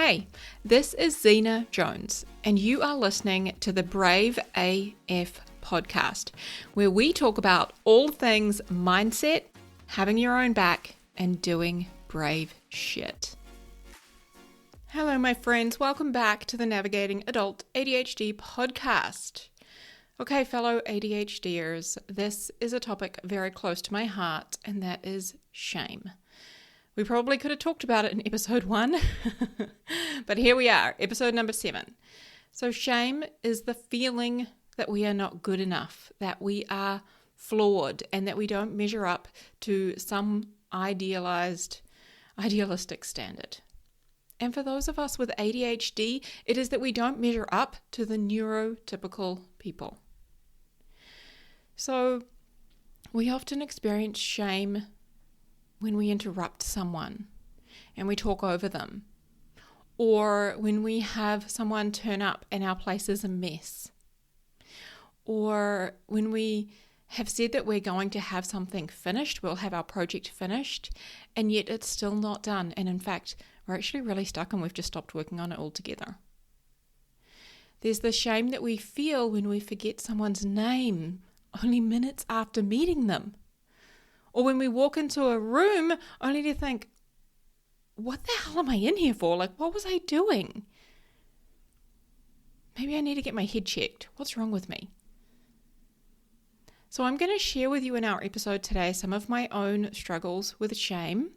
Hey, this is Zena Jones, and you are listening to the Brave AF podcast, where we talk about all things mindset, having your own back, and doing brave shit. Hello, my friends. Welcome back to the Navigating Adult ADHD podcast. Okay, fellow ADHDers, this is a topic very close to my heart, and that is shame. We probably could have talked about it in episode 1, but here we are, episode number 7. So shame is the feeling that we are not good enough, that we are flawed, and that we don't measure up to some idealistic standard. And for those of us with ADHD, it is that we don't measure up to the neurotypical people. So we often experience shame when we interrupt someone and we talk over them, or when we have someone turn up and our place is a mess, or when we have said that we're going to have something finished, we'll have our project finished, and yet it's still not done. And in fact, we're actually really stuck and we've just stopped working on it altogether. There's the shame that we feel when we forget someone's name only minutes after meeting them. Or when we walk into a room only to think, what the hell am I in here for? Like, what was I doing? Maybe I need to get my head checked. What's wrong with me? So I'm going to share with you in our episode today some of my own struggles with shame,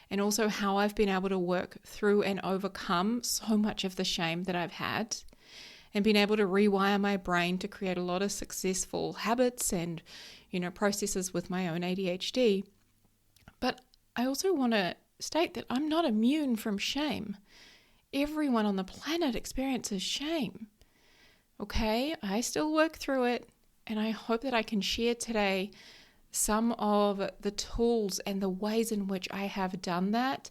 and also how I've been able to work through and overcome so much of the shame that I've had, and been able to rewire my brain to create a lot of successful habits and, processes with my own ADHD. But I also want to state that I'm not immune from shame. Everyone on the planet experiences shame. Okay, I still work through it, and I hope that I can share today some of the tools and the ways in which I have done that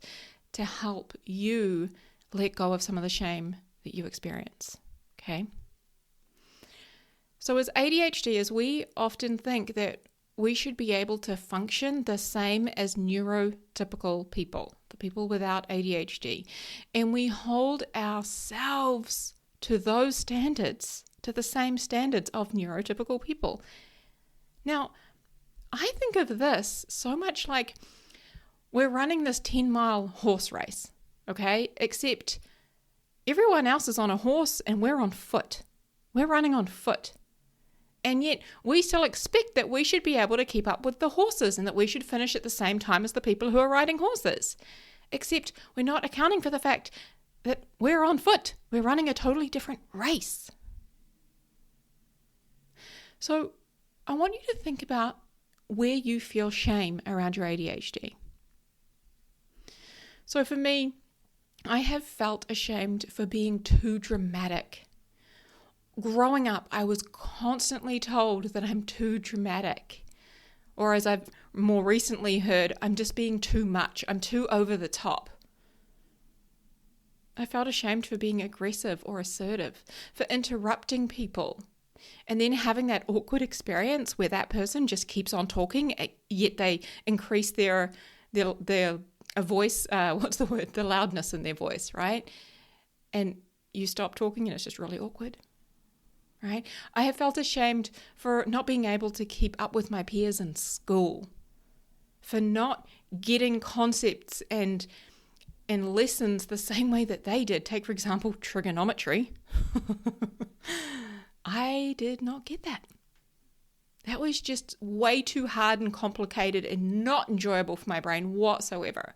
to help you let go of some of the shame that you experience. Okay. So as ADHDers, we often think that we should be able to function the same as neurotypical people, the people without ADHD. And we hold ourselves to those standards, to the same standards of neurotypical people. Now, I think of this so much like we're running this 10-mile horse race, okay? Except everyone else is on a horse and we're on foot. We're running on foot. And yet we still expect that we should be able to keep up with the horses and that we should finish at the same time as the people who are riding horses. Except we're not accounting for the fact that we're on foot. We're running a totally different race. So I want you to think about where you feel shame around your ADHD. So for me, I have felt ashamed for being too dramatic. Growing up, I was constantly told that I'm too dramatic. Or as I've more recently heard, I'm just being too much. I'm too over the top. I felt ashamed for being aggressive or assertive, for interrupting people, and then having that awkward experience where that person just keeps on talking, yet they increase their voice, the loudness in their voice, right? And you stop talking and it's just really awkward, right? I have felt ashamed for not being able to keep up with my peers in school, for not getting concepts and lessons the same way that they did. Take, for example, trigonometry. I did not get that. That was just way too hard and complicated and not enjoyable for my brain whatsoever.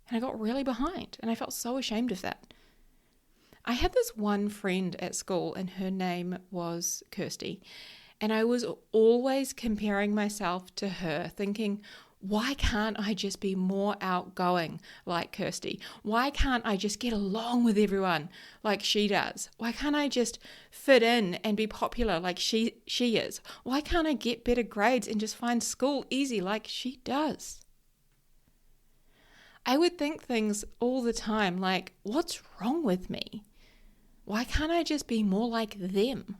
And I got really behind, and I felt so ashamed of that. I had this one friend at school, and her name was Kirsty, and I was always comparing myself to her, thinking, why can't I just be more outgoing like Kirsty? Why can't I just get along with everyone like she does? Why can't I just fit in and be popular like she is? Why can't I get better grades and just find school easy like she does? I would think things all the time like, what's wrong with me? Why can't I just be more like them?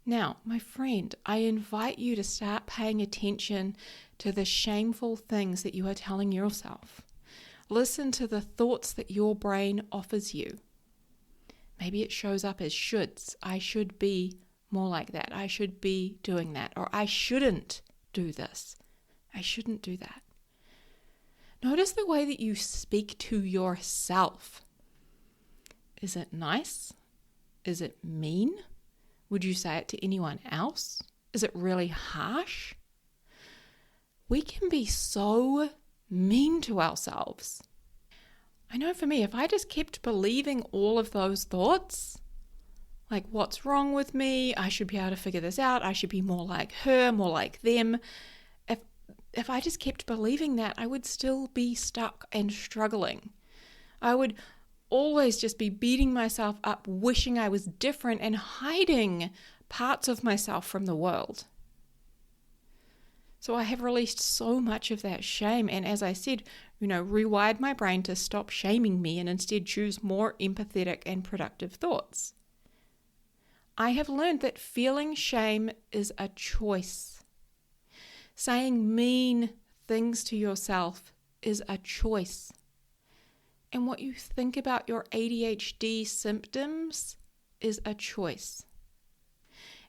Now, my friend, I invite you to start paying attention to the shameful things that you are telling yourself. listen to the thoughts that your brain offers you. Maybe it shows up as shoulds. I should be more like that. I should be doing that. Or I shouldn't do this. I shouldn't do that. Notice the way that you speak to yourself. Is it nice? Is it mean? Would you say it to anyone else? Is it really harsh? We can be so mean to ourselves. I know for me, if I just kept believing all of those thoughts, like what's wrong with me, I should be able to figure this out, I should be more like her, more like them. If I just kept believing that, I would still be stuck and struggling. I would always just be beating myself up, wishing I was different and hiding parts of myself from the world. So I have released so much of that shame. And as I said, rewired my brain to stop shaming me and instead choose more empathetic and productive thoughts. I have learned that feeling shame is a choice. Saying mean things to yourself is a choice. And what you think about your ADHD symptoms is a choice.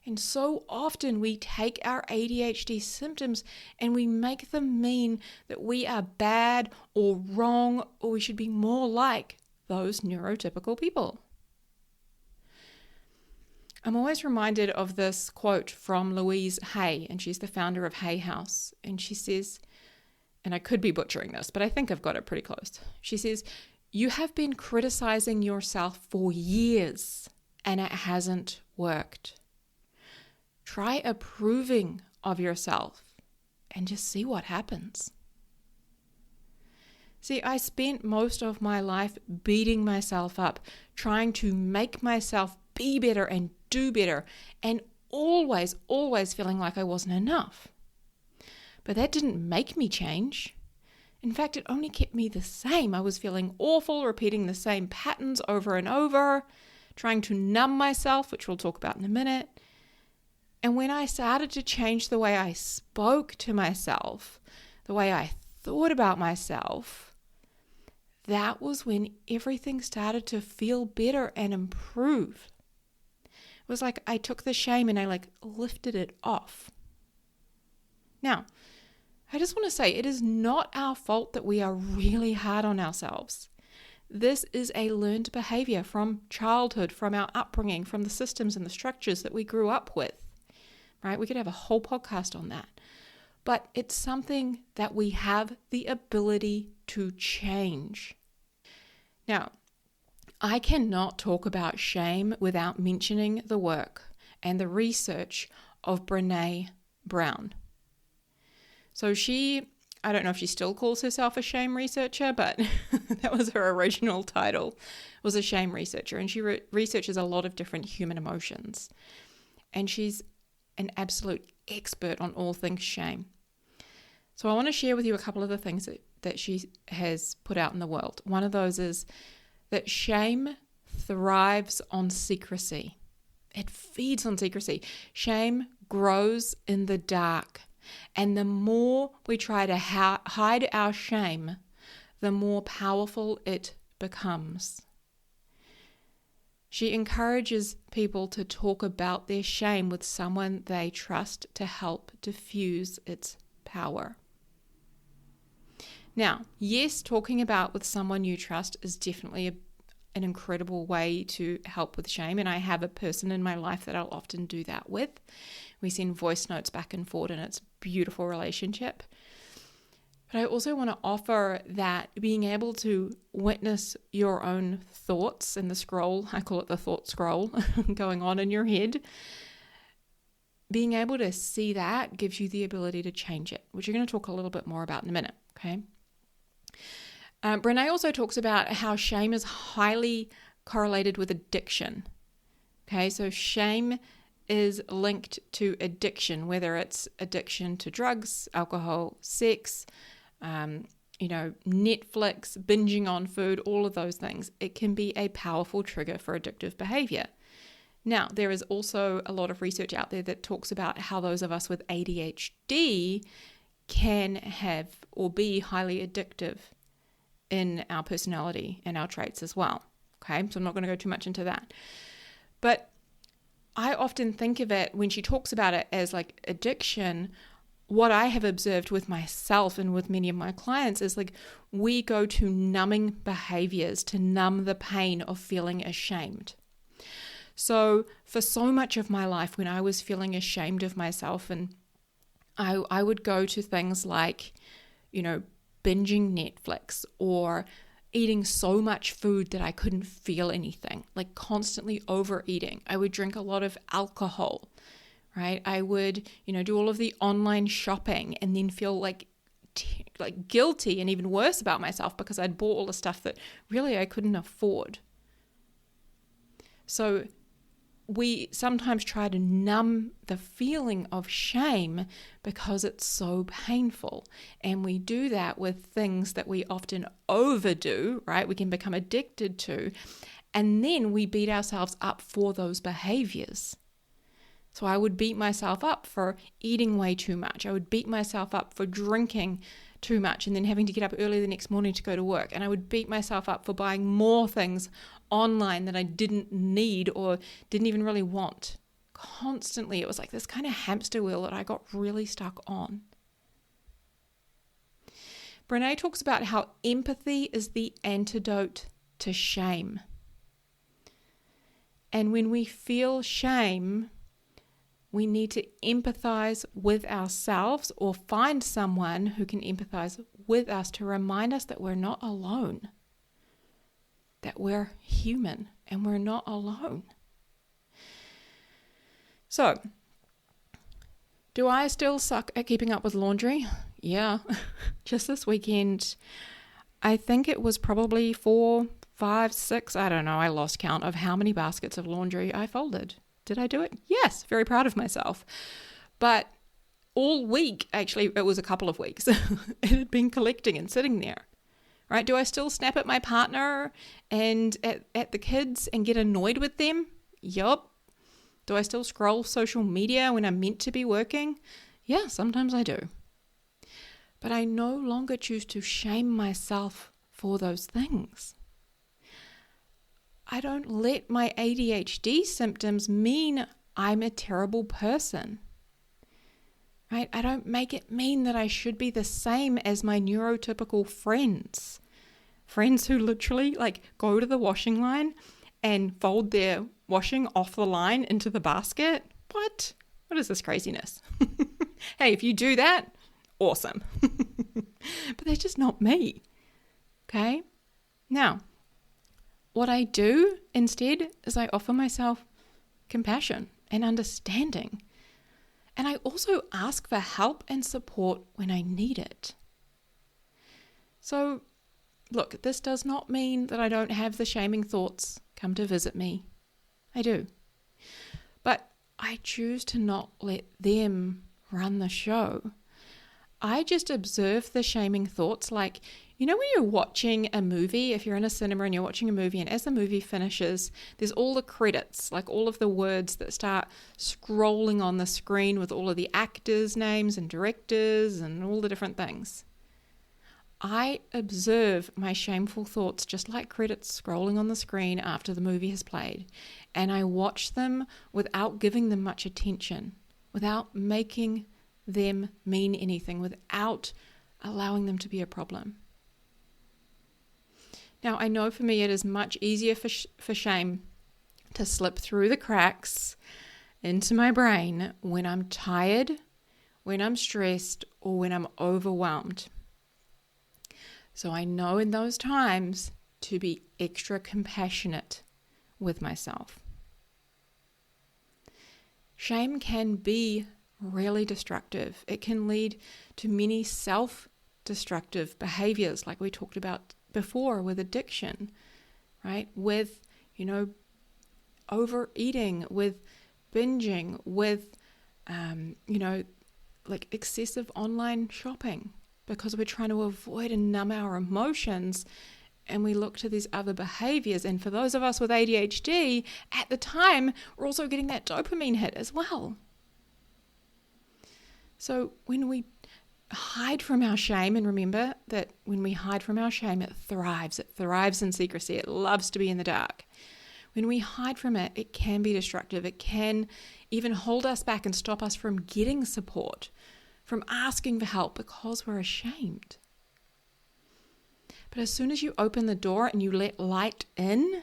And so often we take our ADHD symptoms and we make them mean that we are bad or wrong, or we should be more like those neurotypical people. I'm always reminded of this quote from Louise Hay, and she's the founder of Hay House. And she says, and I could be butchering this, but I think I've got it pretty close. She says, "You have been criticizing yourself for years and it hasn't worked. Try approving of yourself and just see what happens." See, I spent most of my life beating myself up, trying to make myself be better and do better, and always feeling like I wasn't enough. But that didn't make me change. In fact, it only kept me the same. I was feeling awful, repeating the same patterns over and over, trying to numb myself, which we'll talk about in a minute. And when I started to change the way I spoke to myself, the way I thought about myself, that was when everything started to feel better and improve. It was like I took the shame and I lifted it off. Now, I just want to say it is not our fault that we are really hard on ourselves. This is a learned behavior from childhood, from our upbringing, from the systems and the structures that we grew up with. Right? We could have a whole podcast on that. But it's something that we have the ability to change. Now, I cannot talk about shame without mentioning the work and the research of Brené Brown. So I don't know if she still calls herself a shame researcher, but that was her original title, was a shame researcher. And she researches a lot of different human emotions. And she's an absolute expert on all things shame. So I want to share with you a couple of the things that she has put out in the world. One of those is that shame thrives on secrecy. It feeds on secrecy. Shame grows in the dark. And the more we try to hide our shame, the more powerful it becomes. She encourages people to talk about their shame with someone they trust to help diffuse its power. Now, yes, talking about with someone you trust is definitely an incredible way to help with shame, and I have a person in my life that I'll often do that with. We send voice notes back and forth, and it's a beautiful relationship. But I also want to offer that being able to witness your own thoughts and the scroll, I call it the thought scroll, going on in your head, being able to see that gives you the ability to change it, which you're going to talk a little bit more about in a minute, okay? Brené also talks about how shame is highly correlated with addiction, okay? So shame is linked to addiction, whether it's addiction to drugs, alcohol, sex, Netflix, binging on food, all of those things. It can be a powerful trigger for addictive behavior. Now, there is also a lot of research out there that talks about how those of us with ADHD can have or be highly addictive in our personality and our traits as well. Okay, so I'm not going to go too much into that. But I often think of it when she talks about it as like addiction. What I have observed with myself and with many of my clients is like we go to numbing behaviors to numb the pain of feeling ashamed. So for so much of my life when I was feeling ashamed of myself, and I would go to things like, binging Netflix or eating so much food that I couldn't feel anything, like constantly overeating. I would drink a lot of alcohol, right? I would, do all of the online shopping and then feel like guilty and even worse about myself because I'd bought all the stuff that really I couldn't afford. So we sometimes try to numb the feeling of shame because it's so painful. And we do that with things that we often overdo, right? We can become addicted to. And then we beat ourselves up for those behaviors. So I would beat myself up for eating way too much. I would beat myself up for drinking too much and then having to get up early the next morning to go to work. And I would beat myself up for buying more things online that I didn't need or didn't even really want. Constantly, it was like this kind of hamster wheel that I got really stuck on. Brené talks about how empathy is the antidote to shame. And when we feel shame, we need to empathize with ourselves or find someone who can empathize with us to remind us that we're not alone, that we're human and we're not alone. So, do I still suck at keeping up with laundry? Yeah, just this weekend, I think it was probably 4, 5, 6, I don't know, I lost count of how many baskets of laundry I folded. Did I do it? Yes, very proud of myself. But all week, actually, it was a couple of weeks, it had been collecting and sitting there, right? Do I still snap at my partner and at the kids and get annoyed with them? Yup. Do I still scroll social media when I'm meant to be working? Yeah, sometimes I do. But I no longer choose to shame myself for those things. I don't let my ADHD symptoms mean I'm a terrible person, right? I don't make it mean that I should be the same as my neurotypical friends who literally go to the washing line and fold their washing off the line into the basket. What is this craziness? Hey, if you do that, awesome. But that's just not me, okay? Now, what I do instead is I offer myself compassion and understanding. And I also ask for help and support when I need it. So, look, this does not mean that I don't have the shaming thoughts come to visit me. I do. But I choose to not let them run the show. I just observe the shaming thoughts when you're watching a movie, if you're in a cinema and you're watching a movie and as the movie finishes, there's all the credits, like all of the words that start scrolling on the screen with all of the actors' names and directors and all the different things. I observe my shameful thoughts just like credits scrolling on the screen after the movie has played, and I watch them without giving them much attention, without making them mean anything, without allowing them to be a problem. Now, I know for me it is much easier for shame to slip through the cracks into my brain when I'm tired, when I'm stressed, or when I'm overwhelmed. So I know in those times to be extra compassionate with myself. Shame can be really destructive. It can lead to many self-destructive behaviors like we talked about before with addiction, right? With, overeating, with binging, with, excessive online shopping, because we're trying to avoid and numb our emotions and we look to these other behaviors. And for those of us with ADHD, at the time, we're also getting that dopamine hit as well. So when we hide from our shame, and remember that when we hide from our shame, it thrives. It thrives in secrecy. It loves to be in the dark. When we hide from it, it can be destructive. It can even hold us back and stop us from getting support, from asking for help because we're ashamed. But as soon as you open the door and you let light in,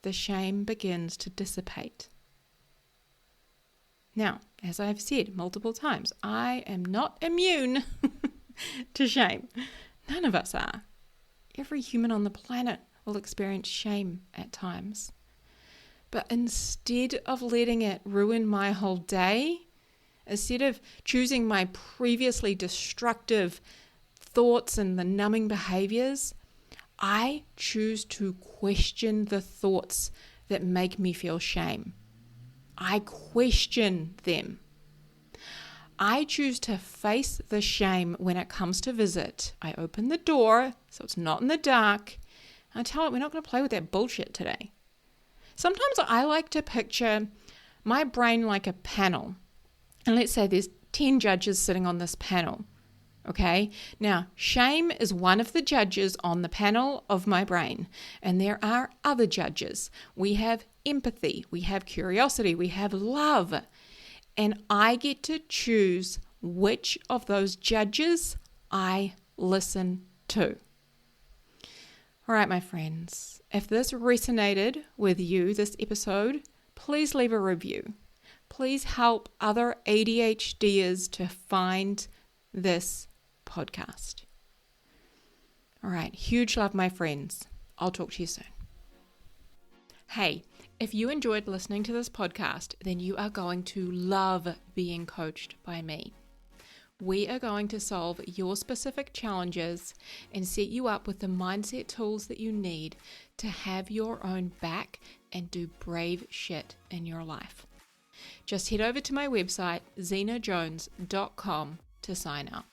the shame begins to dissipate. Now, as I've said multiple times, I am not immune to shame. None of us are. Every human on the planet will experience shame at times. But instead of letting it ruin my whole day, instead of choosing my previously destructive thoughts and the numbing behaviors, I choose to question the thoughts that make me feel shame. I question them. I choose to face the shame when it comes to visit. I open the door so it's not in the dark. I tell it we're not going to play with that bullshit today. Sometimes I like to picture my brain like a panel. And let's say there's 10 judges sitting on this panel. Okay? Now, shame is one of the judges on the panel of my brain. And there are other judges. We have empathy, we have curiosity, we have love. And I get to choose which of those judges I listen to. All right, my friends, if this resonated with you, this episode, please leave a review. Please help other ADHDers to find this podcast. All right, huge love, my friends. I'll talk to you soon. Hey, if you enjoyed listening to this podcast, then you are going to love being coached by me. We are going to solve your specific challenges and set you up with the mindset tools that you need to have your own back and do brave shit in your life. Just head over to my website, zenajones.com, to sign up.